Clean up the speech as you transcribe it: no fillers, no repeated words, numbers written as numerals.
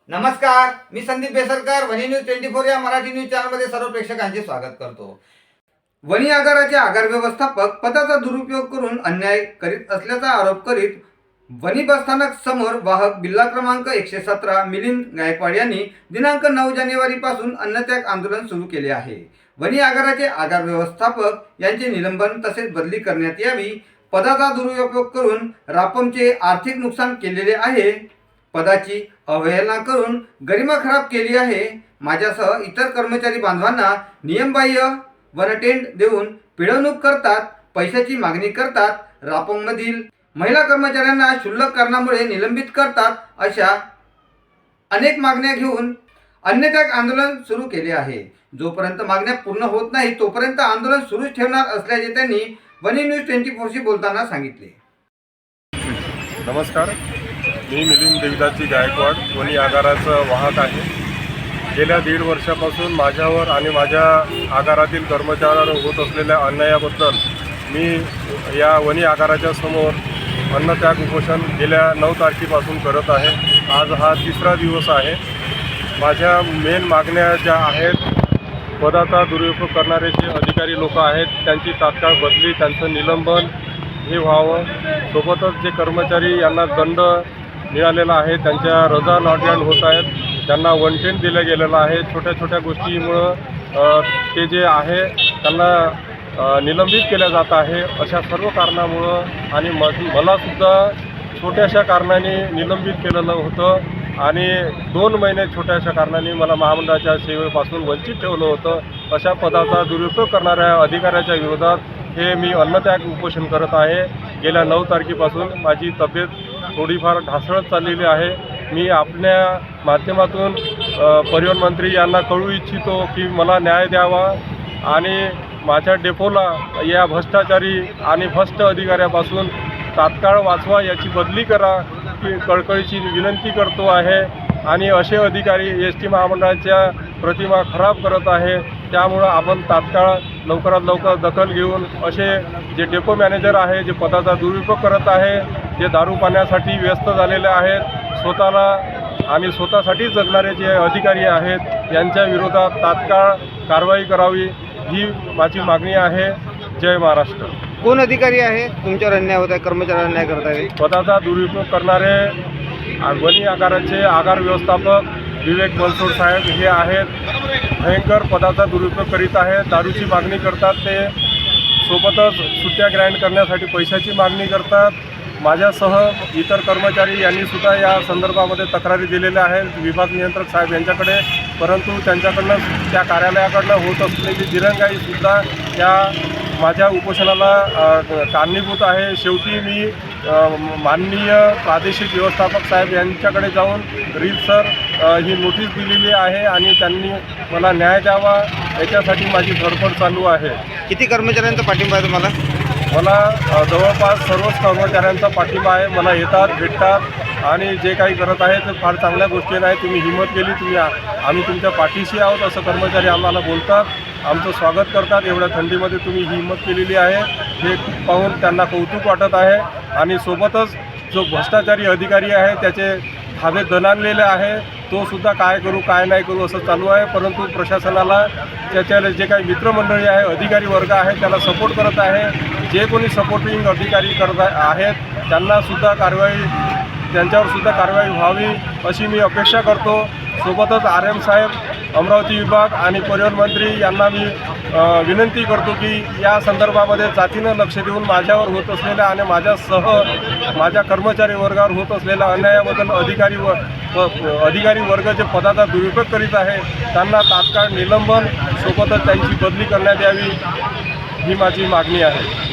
नमस्कार, मी संदीप बेसरकर वनी न्यूज 24 या मराठी न्यूज चॅनलमध्ये सर्व प्रेक्षकांचे स्वागत करतो। वनी आगाराचे आगार व्यवस्थापक पदाचा दुरुपयोग करून अन्याय करीत असल्याचा आरोप करीत वनी बसस्थानक समोर वाहक बिल्ला क्रमांक 117 मिलिंद गायकवाड यांनी दिनांक 9 जानेवारी पासून अन्नत्याग आंदोलन सुरू केले आहे। वनी आगाराचे आगार व्यवस्थापक यांचे निलंबन तसेच बदली करण्यात यावी, पदाचा दुरुपयोग करून रापमचे आर्थिक नुकसान केलेले आहे, पदाची अवहेलना करून गरिमा खराब केली आहे, माझ्यासह इतर कर्मचारी बांधवांना नियमबाह्य वनटेंट देऊन पिळवणूक करतात, पैशाची मागणी करतात, रापममधील महिला कर्मचाऱ्यांना क्षुल्लक कारणामुळे निलंबित करतात, अशा अनेक मागण्या घेऊन अन्नत्याग आंदोलन सुरू केले आहे। जोपर्यंत मागण्या पूर्ण होत नाही तोपर्यंत आंदोलन सुरूच ठेवणार असल्याचे त्यांनी वनी न्यूज 24शी बोलताना सांगितले। नमस्कार, मी मिलिंद देवदासजी गायकवाड वनी आगाराचा वाहक आहे। गेल्या 1.5 वर्षापासून माझ्यावर आणि माझ्या आगारातील कर्मचाऱ्यांवर होत असलेल्या अन्यायाबद्दल मी या वनी आगाराच्या समोर अन्नत्याग उपोषण गेल्या 9 तारखेपासून करत आहे। आज हा 3रा दिवस आहे। माझ्या मेन मागण्या ज्या आहेत, पदाचा दुरुपयोग करणारे जे अधिकारी लोक आहेत त्यांची तात्काळ बदली, त्यांचं निलंबन हे व्हावं। सोबतच जे कर्मचारी यांना दंड मिळालेला आहे, त्यांच्या रजा नॉट ग्रँट होत आहेत, त्यांना वनटेंट दिलं गेलेलं आहे। छोट्या छोट्या गोष्टीमुळं ते जे आहे त्यांना निलंबित केलं जात आहे। अशा सर्व कारणामुळं आणि मलासुद्धा छोट्याशा कारणाने निलंबित केलेलं होतं आणि 2 महिने छोट्याशा कारणाने मला महामंडळाच्या सेवेपासून वंचित ठेवलं होतं। अशा पदाचा दुरुपयोग करणाऱ्या अधिकाऱ्याच्या विरोधात हे मी अन्नत्याग उपोषण करत आहे। गेल्या 9 तारखेपासून माझी तब्येत थोडीफार ढासळत चाललेली आहे। मी आपल्या माध्यमातून परिवहन मंत्री यांना कळवू इच्छितो की मला न्याय द्यावा आणि माझ्या डेपोला या भ्रष्टाचारी आणि भ्रष्ट अधिकाऱ्यापासून तात्काळ वाचवा, याची बदली करा ही कळकळीची विनंती करतो आहे। आणि असे अधिकारी एस टी महामंडळाच्या प्रतिमा खराब करत आहे, त्यामुळं आपण तात्काळ लवकरात लवकर दखल घेऊन असे जे डेपो मॅनेजर आहे, जे पदाचा दुरुपयोग करत आहे, जे दारू पाण्यासाठी व्यस्त झालेले आहेत, स्वतःसाठी जगणारे जे अधिकारी आहेत यांच्या विरोधात तात्काळ कारवाई करावी ही माझी मागणी आहे। जय महाराष्ट्र। कोण अधिकारी आहे तुमच्यावर अन्याय होत आहे, कर्मचाऱ्यांना अन्याय करत आहे? पदाचा दुरुपयोग करणारे वनी आगाराचे आगार व्यवस्थापक विवेक बनसोड साहेब हे आहेत। भयंकर पदाचा दुरुपयोग करीत आहेत, दारूची मागणी करतात, ते सोबतच सुट्ट्या ग्रँट करण्यासाठी पैशाची मागणी करतात। माझ्यासह इतर कर्मचारी यांनीसुद्धा या संदर्भामध्ये तक्रारी दिलेल्या आहेत विभाग नियंत्रक साहेब यांच्याकडे, परंतु त्यांच्याकडनं त्या कार्यालयाकडनं होत असलेली दिरंगाईसुद्धा त्या माझ्या उपोषणाला कारणीभूत आहे। शेवटी मी माननीय प्रादेशिक व्यवस्थापक साहेब यांच्याकडे जाऊन रीतसर ही नोटीस दिलेली आहे आणि त्यांनी मला न्याय द्यावा याच्यासाठी माझी धडपड चालू आहे। किती कर्मचाऱ्यांचा पाठिंबा आहे तुम्हाला? मला जवळपास सर्वच कर्मचाऱ्यांचा पाठिंबा आहे। मला येतात, भेटतात आणि जे काही करत आहे ते फार चांगल्या गोष्टी नाही। तुम्ही हिंमत केली, आम्ही तुमच्या पाठीशी आहोत असं कर्मचारी आम्हाला बोलतात, आमचं स्वागत करतात। एवढ्या थंडीमध्ये तुम्ही हिंमत केलेली आहे हे पाहून त्यांना कौतुक वाटत आहे। आणि सोबतच जो भ्रष्टाचारी अधिकारी आहे त्याचे धाबे दणाणलेले आहे, तो सुद्धा काय करू काय नाही करू असं चालू आहे। परंतु प्रशासनाला त्याच्या जे काही मित्रमंडळी आहे, अधिकारी वर्ग आहे, त्याला सपोर्ट करत आहे। जे कोणी सपोर्टिंग अधिकारी करत आहेत त्यांच्यावर सुद्धा कारवाई व्हावी अशी मी अपेक्षा करतो। सोबतच RM साहेब, अमरावती विभाग आणि परिवहन मंत्री यांना मी विनंती करतो की या संदर्भामध्ये जातीनं लक्ष देऊन माझ्यावर होत असलेल्या आणि माझ्यासह माझ्या कर्मचारी वर्गावर होत असलेल्या अन्यायाबद्दल अधिकारी वर्ग जे पदाचा दुरुपयोग करीत आहे त्यांना तात्काळ निलंबन, सोबतच त्यांची बदली करण्यात यावी ही माझी मागणी आहे।